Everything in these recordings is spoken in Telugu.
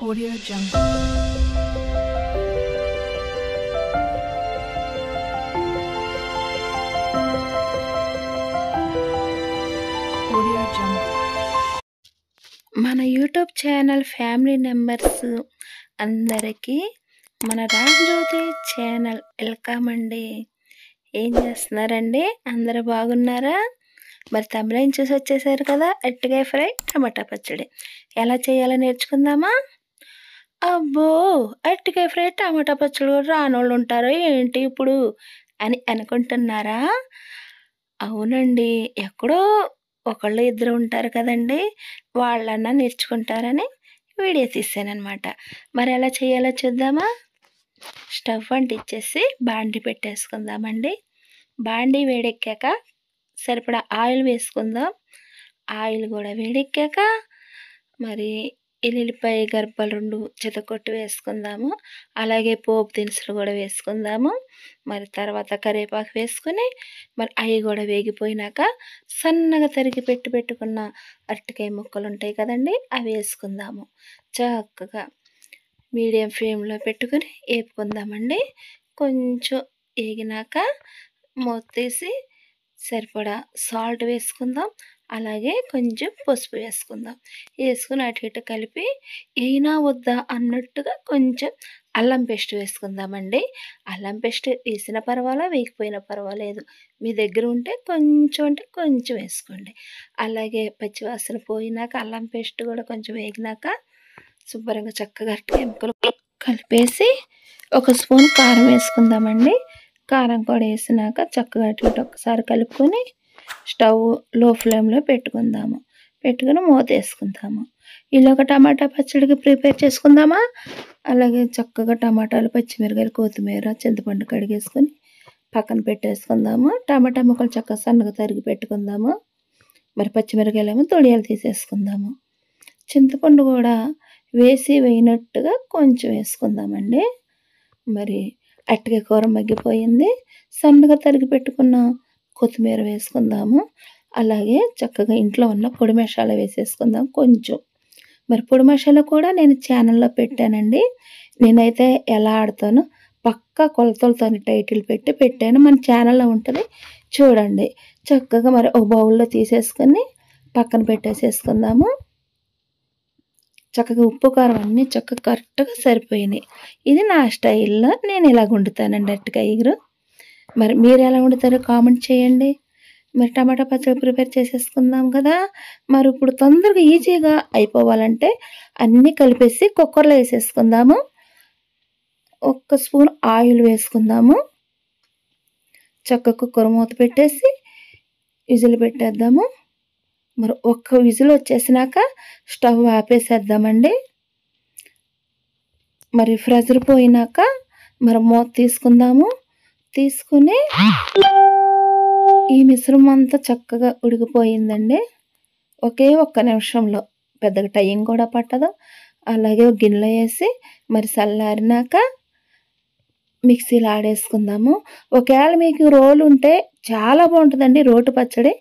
Audio Jungle. Audio Jungle. మన యూట్యూబ్ ఛానల్ ఫ్యామిలీ మెంబర్స్ అందరికీ మన రాజ్యోతి ఛానల్ వెల్కమ్ అండి. ఏం చేస్తున్నారండి? అందరూ బాగున్నారా? మరి తమిళం చూసి వచ్చేసారు కదా. అరటికాయ ఫ్రై, టమాటా పచ్చడి ఎలా చేయాలో నేర్చుకుందామా? అబ్బో, అరటికాయ ఫ్రై టమాటా పచ్చడి కూడా రానోళ్ళు ఉంటారో ఏంటి ఇప్పుడు అని అనుకుంటున్నారా? అవునండి, ఎక్కడో ఒకళ్ళు ఇద్దరు ఉంటారు కదండి, వాళ్ళన్నా నేర్చుకుంటారని వీడియో తీసానమాట. మరి ఎలా చేయాలో చూద్దామా? స్టవ్ అంటించేసి బాండి పెట్టేసుకుందామండి. బాండి వేడెక్కాక సరిపడా ఆయిల్ వేసుకుందాం. ఆయిల్ కూడా వేడెక్కాక మరి ఎల్లుల్లిపాయ గర్భాలు 2 చితకొట్టి వేసుకుందాము. అలాగే పోపు దినుసులు కూడా వేసుకుందాము. మరి తర్వాత కరివేపాకు వేసుకుని మరి అవి కూడా వేగిపోయినాక సన్నగా తరిగి పెట్టుకున్న అరటికాయ ముక్కలు ఉంటాయి కదండి, అవి వేసుకుందాము. చక్కగా మీడియం ఫ్లేమ్లో పెట్టుకుని వేపుకుందామండి. కొంచెం వేగినాక మూత తీసి సరిపడా సాల్ట్ వేసుకుందాం. అలాగే కొంచెం పసుపు వేసుకుందాం. వేసుకుని అటు ఇటు కలిపి అయినా వద్దా అన్నట్టుగా కొంచెం అల్లం పేస్ట్ వేసుకుందామండి. అల్లం పేస్ట్ వేసిన పర్వాలేదు, వేయకపోయినా పర్వాలేదు, మీ దగ్గర ఉంటే కొంచెం అంటే కొంచెం వేసుకోండి. అలాగే పచ్చివాసన పోయినాక అల్లం పేస్ట్ కూడా కొంచెం వేగినాక శుభ్రంగా చక్కగా అరటికాయ ముక్కలు కలిపేసి 1 స్పూన్ కారం వేసుకుందామండి. కారం కూడా వేసినాక చక్కగా అటు ఇటు ఒకసారి కలుపుకొని స్టవ్ లో ఫ్లేమ్లో పెట్టుకుందాము. పెట్టుకుని మూత వేసుకుందాము. ఇలాగ టమాటా పచ్చడికి ప్రిపేర్ చేసుకుందామా? అలాగే చక్కగా టమాటాలు, పచ్చిమిరకాయలు, కొత్తిమీర, చింతపండు కడిగేసుకొని పక్కన పెట్టేసుకుందాము. టమాటా ముక్కలు చక్కగా సన్నగా తరిగి పెట్టుకుందాము. మరి పచ్చిమిరకాయలు ఏమో తొడియాలు తీసేసుకుందాము. చింతపండు కూడా వేయనట్టుగా కొంచెం వేసుకుందామండి. మరి అరటికాయ కూర మగ్గిపోయింది. సన్నగా తరిగి పెట్టుకున్న కొత్తిమీర వేసుకుందాము. అలాగే చక్కగా ఇంట్లో ఉన్న పొడి మసాలా వేసేసుకుందాం కొంచెం. మరి పొడి మసాలా కూడా నేను ఛానల్లో పెట్టానండి. నేనైతే ఎలా ఆడతానో పక్కా కొలతలతో టైటిల్ పెట్టాను. మన ఛానల్లో ఉంటుంది, చూడండి. చక్కగా మరి ఒక బౌల్లో తీసేసుకొని పక్కన పెట్టేసేసుకుందాము. చక్కగా ఉప్పు కారం అన్నీ చక్కగా కరెక్ట్గా సరిపోయినాయి. ఇది నా స్టైల్లో నేను ఇలా వండుతానండి అరటికాయ. మరి మీరు ఎలా వండుతారో కామెంట్ చేయండి. మరి టమాటా పచ్చడి ప్రిపేర్ చేసేసుకుందాం కదా. మరి ఇప్పుడు తొందరగా ఈజీగా అయిపోవాలంటే అన్నీ కలిపేసి కుక్కర్లో వేసేసుకుందాము. 1 స్పూన్ ఆయిల్ వేసుకుందాము. చక్కగా కుక్కర్ మూత పెట్టేసి విజిల్ పెట్టేద్దాము. మరి 1 విజిల్ వచ్చేసినాక స్టవ్ ఆపేసేద్దామండి. మరి ప్రెషర్ పోయినాక మరి మూత తీసుకుందాము. తీసుకుని ఈ మిశ్రమం అంతా చక్కగా ఉడికిపోయిందండి. ఒకే 1 నిమిషంలో, పెద్దగా టైం కూడా పట్టదు. అలాగే గిన్నెలో వేసి మరి చల్లారినాక మిక్సీలో ఆడేసుకుందాము. ఒకవేళ మీకు రోలు ఉంటే చాలా బాగుంటుందండి రోటి పచ్చడి.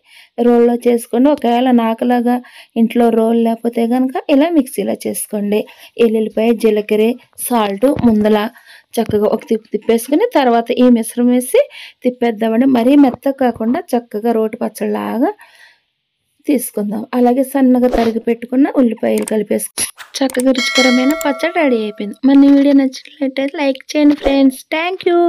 రోల్లో చేసుకోండి. ఒకవేళ నాకులాగా ఇంట్లో రోలు లేకపోతే కనుక ఇలా మిక్సీలో చేసుకోండి. ఎల్లుల్లిపాయ, జీలకర్ర, సాల్ట్ ముందల చక్కగా ఒక తిప్పేసుకుని తర్వాత ఈ మిశ్రమం వేసి తిప్పేద్దామండి. మరీ మెత్తగా కాకుండా చక్కగా రోటి పచ్చడిలాగా తీసుకుందాం. అలాగే సన్నగా తరిగి పెట్టుకున్న ఉల్లిపాయలు కలిపేసుకుందాం. చక్కగా రుచికరమైన పచ్చడి రెడీ అయిపోయింది. మన వీడియో నచ్చినట్లయితే లైక్ చేయండి ఫ్రెండ్స్. Thank you.